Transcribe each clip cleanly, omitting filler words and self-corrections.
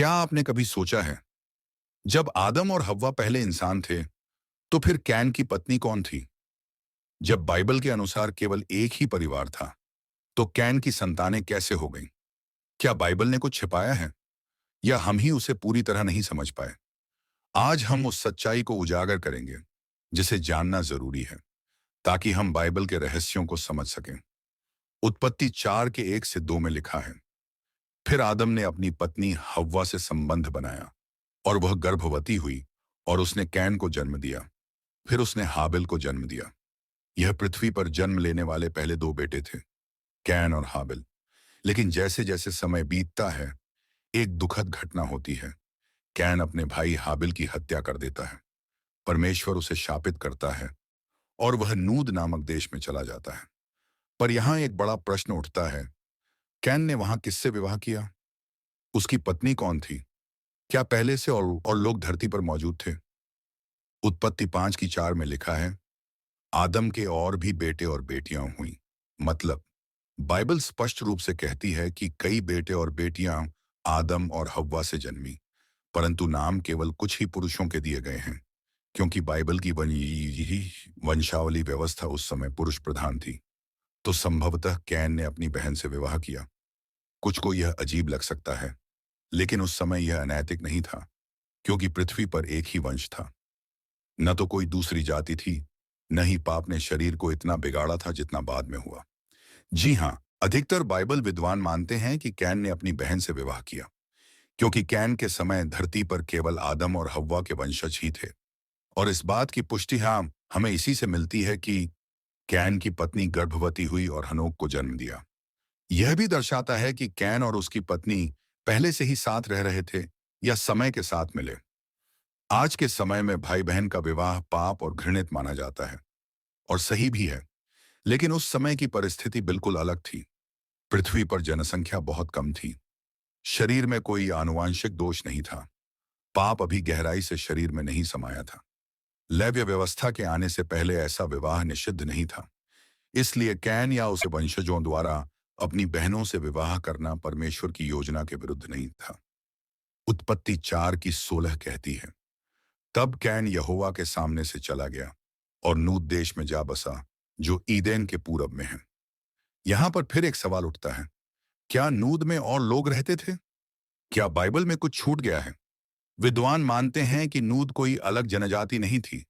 क्या आपने कभी सोचा है, जब आदम और हव्वा पहले इंसान थे, तो फिर कैन की पत्नी कौन थी? जब बाइबल के अनुसार केवल एक ही परिवार था, तो कैन की संतानें कैसे हो गईं? क्या बाइबल ने कुछ छिपाया है, या हम ही उसे पूरी तरह नहीं समझ पाए? आज हम उस सच्चाई को उजागर करेंगे, जिसे जानना जरूरी है, ताकि हम बाइबल के रहस्यों को समझ सकें। उत्पत्ति 4 के 1 से 2 में लिखा है, फिर आदम ने अपनी पत्नी हव्वा से संबंध बनाया, और वह गर्भवती हुई, और उसने कैन को जन्म दिया। फिर उसने हाबिल को जन्म दिया। यह पृथ्वी पर जन्म लेने वाले पहले 2 बेटे थे, कैन और हाबिल। लेकिन जैसे जैसे समय बीतता है, एक दुखद घटना होती है। कैन अपने भाई हाबिल की हत्या कर देता है। परमेश्वर उसे शापित करता है, और वह नूद नामक देश में चला जाता है। पर यहाँ एक बड़ा प्रश्न उठता है, कैन ने वहां किससे विवाह किया? उसकी पत्नी कौन थी? क्या पहले से और लोग धरती पर मौजूद थे? उत्पत्ति 5 की 4 में लिखा है, आदम के और भी बेटे और बेटियां हुई। मतलब, बाइबल स्पष्ट रूप से कहती है कि कई बेटे और बेटियां आदम और हव्वा से जन्मी, परंतु नाम केवल कुछ ही पुरुषों के दिए गए हैं, क्योंकि बाइबल की वंशावली व्यवस्था उस समय पुरुष प्रधान थी। तो संभवतः कैन ने अपनी बहन से विवाह किया। कुछ को यह अजीब लग सकता है, लेकिन उस समय यह अनैतिक नहीं था, क्योंकि पृथ्वी पर एक ही वंश था। न तो कोई दूसरी जाति थी, न ही पाप ने शरीर को इतना बिगाड़ा था जितना बाद में हुआ। जी हाँ, अधिकतर बाइबल विद्वान मानते हैं कि कैन ने अपनी बहन से विवाह किया, क्योंकि कैन के समय धरती पर केवल आदम और हव्वा के वंशज ही थे। और इस बात की पुष्टि हमें इसी से मिलती है कि कैन की पत्नी गर्भवती हुई और हनोक को जन्म दिया। यह भी दर्शाता है कि कैन और उसकी पत्नी पहले से ही साथ रह रहे थे, या समय के साथ मिले। आज के समय में भाई बहन का विवाह पाप और घृणित माना जाता है, और सही भी है। लेकिन उस समय की परिस्थिति बिल्कुल अलग थी। पृथ्वी पर जनसंख्या बहुत कम थी। शरीर में कोई आनुवांशिक दोष नहीं था। पाप अभी गहराई से शरीर में नहीं समाया था। लैव्य व्यवस्था के आने से पहले ऐसा विवाह निषिद्ध नहीं था। इसलिए कैन या उसे वंशजों द्वारा अपनी बहनों से विवाह करना परमेश्वर की योजना के विरुद्ध नहीं था। उत्पत्ति 4 की 16 कहती है, तब कैन यहोवा के सामने से चला गया और नूद देश में जा बसा, जो ईदेन के पूरब में है। यहां पर फिर एक सवाल उठता है, क्या नूद में और लोग रहते थे? क्या बाइबल में कुछ छूट गया है? विद्वान मानते हैं कि नूद कोई अलग जनजाति नहीं थी,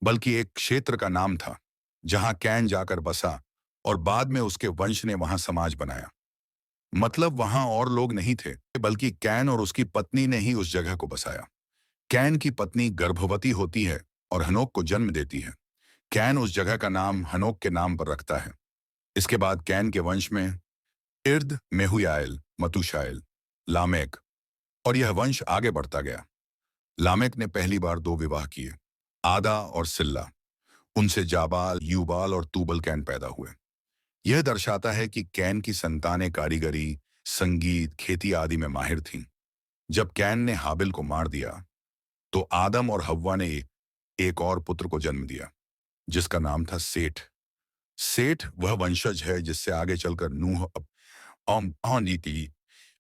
बल्कि एक क्षेत्र का नाम था, जहां कैन जाकर बसा, और बाद में उसके वंश ने वहां समाज बनाया। मतलब वहां और लोग नहीं थे, बल्कि कैन और उसकी पत्नी ने ही उस जगह को बसाया। कैन की पत्नी गर्भवती होती है और हनोक को जन्म देती है। कैन उस जगह का नाम हनोक के नाम पर रखता है। इसके बाद कैन के वंश में इर्द, मेहुयाल, मतुशाइल, लामेक, और यह वंश आगे बढ़ता गया। लामेक ने पहली बार 2 विवाह किए, आदा और सिल्ला। उनसे जाबाल, यूबाल और तूबल कैन पैदा हुए। यह दर्शाता है कि कैन की संतानें कारीगरी, संगीत, खेती आदि में माहिर थीं। जब कैन ने हाबिल को मार दिया, तो आदम और हव्वा ने एक और पुत्र को जन्म दिया, जिसका नाम था सेठ। सेठ वह वंशज है जिससे आगे चलकर नूह, नीति,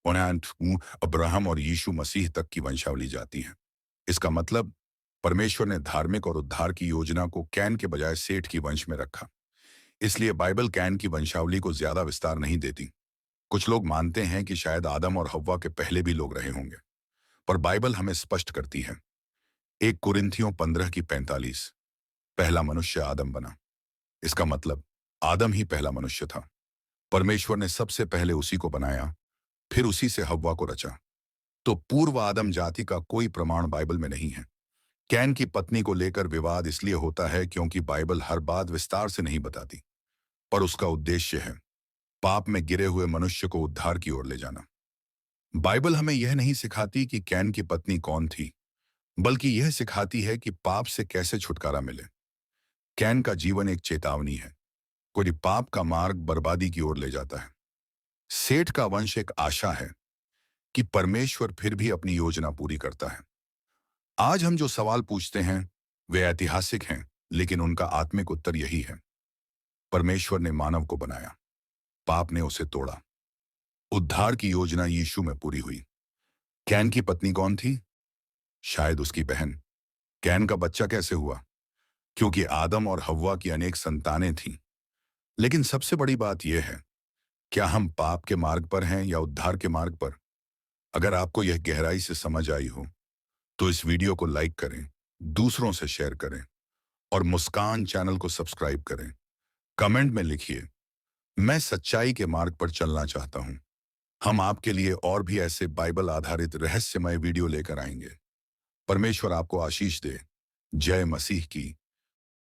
अब्राहम और यीशु मसीह तक की वंशावली जाती है। इसका मतलब, परमेश्वर ने धार्मिक और उद्धार की योजना को कैन के बजाय सेठ की वंश में रखा। इसलिए बाइबल कैन की वंशावली को ज्यादा विस्तार नहीं देती। कुछ लोग मानते हैं कि शायद आदम और हव्वा के पहले भी लोग रहे होंगे, पर बाइबल हमें स्पष्ट करती है। 1 कुरिन्थियों 15 की 45, पहला मनुष्य आदम बना। इसका मतलब, आदम ही पहला मनुष्य था। परमेश्वर ने सबसे पहले उसी को बनाया, फिर उसी से हव्वा को रचा। तो पूर्व आदम जाति का कोई प्रमाण बाइबल में नहीं है। कैन की पत्नी को लेकर विवाद इसलिए होता है क्योंकि बाइबल हर बात विस्तार से नहीं बताती, पर उसका उद्देश्य है पाप में गिरे हुए मनुष्य को उद्धार की ओर ले जाना। बाइबल हमें यह नहीं सिखाती कि कैन की पत्नी कौन थी, बल्कि यह सिखाती है कि पाप से कैसे छुटकारा मिले। कैन का जीवन एक चेतावनी है। कोई पाप का मार्ग बर्बादी की ओर ले जाता है। सेठ का वंश एक आशा है कि परमेश्वर फिर भी अपनी योजना पूरी करता है। आज हम जो सवाल पूछते हैं, वे ऐतिहासिक हैं, लेकिन उनका आत्मिक उत्तर यही है। परमेश्वर ने मानव को बनाया, पाप ने उसे तोड़ा। उद्धार की योजना यीशु में पूरी हुई। कैन की पत्नी कौन थी? शायद उसकी बहन। कैन का बच्चा कैसे हुआ? क्योंकि आदम और हव्वा की अनेक संतानें थीं। लेकिन सबसे बड़ी बात यह है, क्या हम पाप के मार्ग पर हैं या उद्धार के मार्ग पर? अगर आपको यह गहराई से समझ आई हो, तो इस वीडियो को लाइक करें, दूसरों से शेयर करें और मुस्कान चैनल को सब्सक्राइब करें। कमेंट में लिखिए, मैं सच्चाई के मार्ग पर चलना चाहता हूं। हम आपके लिए और भी ऐसे बाइबल आधारित रहस्यमय वीडियो लेकर आएंगे। परमेश्वर आपको आशीष दे। जय मसीह की।